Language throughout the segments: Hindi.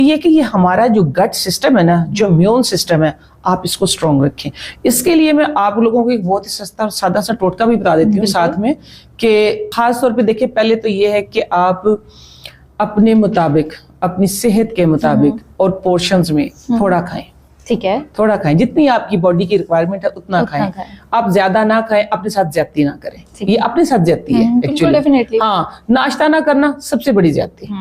ये कि ये हमारा जो गट सिस्टम है ना, जो इम्यून सिस्टम है, आप इसको स्ट्रॉन्ग रखें। इसके लिए मैं आप लोगों को एक बहुत ही सस्ता और सादा सा टोटका भी बता देती हूँ साथ में, कि खास तौर पे देखिए, पहले तो ये है कि आप अपने मुताबिक, अपनी सेहत के मुताबिक और पोर्शंस में थोड़ा खाएं। ठीक है, थोड़ा खाएं, जितनी आपकी बॉडी की रिक्वायरमेंट है उतना खाएं। आप ज्यादा ना खाएं, अपने साथ ज्यादती ना करें, ये अपने साथ ज्यादती है एक्चुअली। हाँ, नाश्ता ना करना सबसे बड़ी ज्यादती।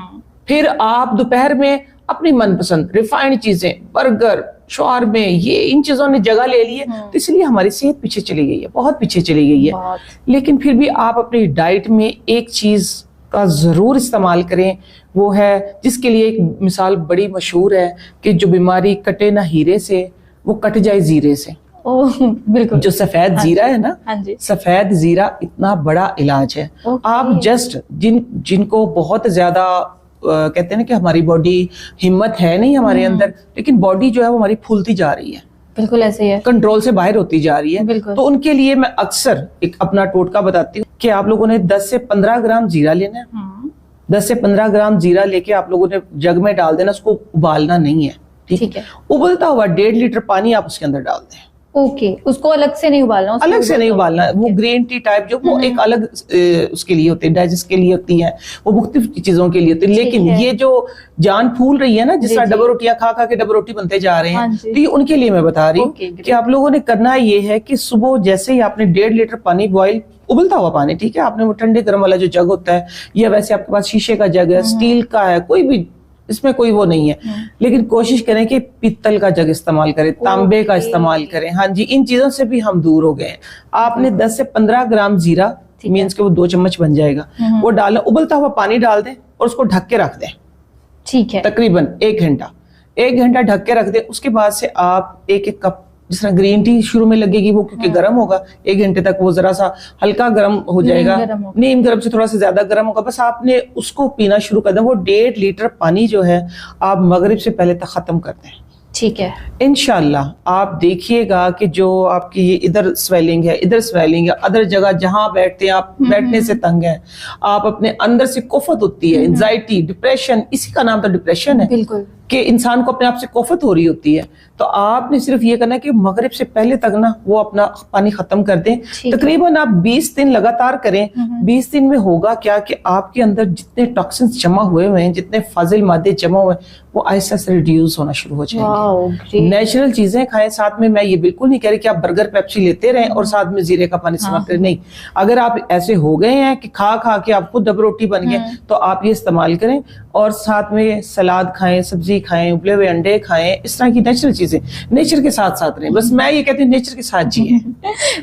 फिर आप दोपहर में अपनी मनपसंद रिफाइंड चीजें, बर्गर, शॉर्मे, ये इन चीजों ने जगह ले ली है, तो इसलिए हमारी सेहत पीछे चली गई है, बहुत पीछे चली गई है। लेकिन फिर भी आप अपनी डाइट में एक चीज का जरूर इस्तेमाल करें, वो है जिसके लिए एक मिसाल बड़ी मशहूर है कि जो बीमारी कटे ना हीरे से, वो कट जाए जीरे से। बिल्कुल, जो सफेद जीरा है ना, सफेद जीरा इतना बड़ा इलाज है। आप जस्ट जिनको बहुत ज्यादा कहते हैं ना कि हमारी बॉडी, हिम्मत है नहीं हमारे अंदर, लेकिन बॉडी जो है वो हमारी फूलती जा रही है, बिल्कुल ऐसे ही है, कंट्रोल से बाहर होती जा रही है, तो उनके लिए मैं अक्सर एक अपना टोटका बताती हूँ कि आप लोगों ने 10 से 15 ग्राम जीरा लेना है। 10 से 15 ग्राम जीरा लेके आप लोगों ने जग में डाल देना, उसको उबालना नहीं है, ठीक है। उबलता हुआ 1.5 लीटर पानी आप उसके अंदर डाल दें। ओके, उसको अलग से नहीं उबालना, अलग से नहीं उबालना। वो ग्रीन टी टाइप जो वो एक अलग उसके लिए होती है, डाइजेस्ट के लिए होती है, वो मुख्तलिफ चीजों के लिए होती है। लेकिन ये जो जान फूल रही है ना, जिस तरह डबल रोटियां खा खा के डबल रोटी बनते जा रहे हैं, तो ये उनके लिए मैं बता रही हूँ कि आप लोगों ने करना ये है कि सुबह जैसे ही आपने 1.5 लीटर पानी बॉइल, उबलता हुआ पानी, ठीक है, आपने वो ठंडे गर्म वाला जो जग होता है, या वैसे आपके पास शीशे का जग है, स्टील का है, कोई भी, इसमें कोई वो नहीं है, लेकिन कोशिश करें कि पीतल का जग इस्तेमाल करें, तांबे का इस्तेमाल करें। हाँ जी, इन चीजों से भी हम दूर हो गए हैं। आपने 10 से 15 ग्राम जीरा, मीन्स के वो 2 चम्मच बन जाएगा, वो डालना, उबलता हुआ पानी डाल दें और उसको ढक के रख दें, ठीक है, तकरीबन 1 घंटा। 1 घंटा ढक के रख दें। उसके बाद से आप एक कप, जिस तरह ग्रीन टी शुरू में लगेगी वो क्योंकि गर्म होगा, 1 घंटे तक वो जरा सा हल्का गर्म हो जाएगा, नीम गर्म से थोड़ा सा ज्यादा गर्म होगा, बस आपने उसको पीना शुरू कर दें। वो 1.5 लीटर पानी जो है आप मगरिब से पहले तक खत्म कर दें, ठीक है। इंशाल्लाह आप देखिएगा कि जो आपकी ये इधर स्वेलिंग है, इधर स्वेलिंग है, अदर जगह जहां बैठते हैं आप, बैठने से तंग है, आप अपने अंदर से कोफत होती है, एंजाइटी, डिप्रेशन, इसी का नाम तो डिप्रेशन है, बिल्कुल, कि इंसान को अपने आप से कोफत हो रही होती है। तो आपने सिर्फ ये करना है कि मगरिब से पहले तक ना वो अपना पानी खत्म कर दें। तकरीबन आप 20 दिन लगातार करें। 20 दिन में होगा क्या कि आपके अंदर जितने टॉक्सिन्स जमा हुए हैं, जितने फाजिल मादे जमा हुए हैं, वो आहिस्ता से रिड्यूस होना शुरू हो जाएंगे। नेचुरल चीजें खाएं। साथ में मैं ये बिल्कुल नहीं कह रही कि आप बर्गर पेप्सी लेते रहें और साथ में जीरे का पानी इस्तेमाल करें, नहीं। अगर आप ऐसे हो गए हैं कि खा खा के आप खुद डबल रोटी बन गए, तो आप ये इस्तेमाल करें और साथ में सलाद खाएं, सब्जी खाएं, उबले हुए अंडे खाएं, इस तरह की नेचुरल चीजें, नेचर के साथ साथ रहें। बस मैं ये कहती हूँ नेचर के साथ जिए।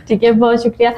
ठीक है, बहुत शुक्रिया।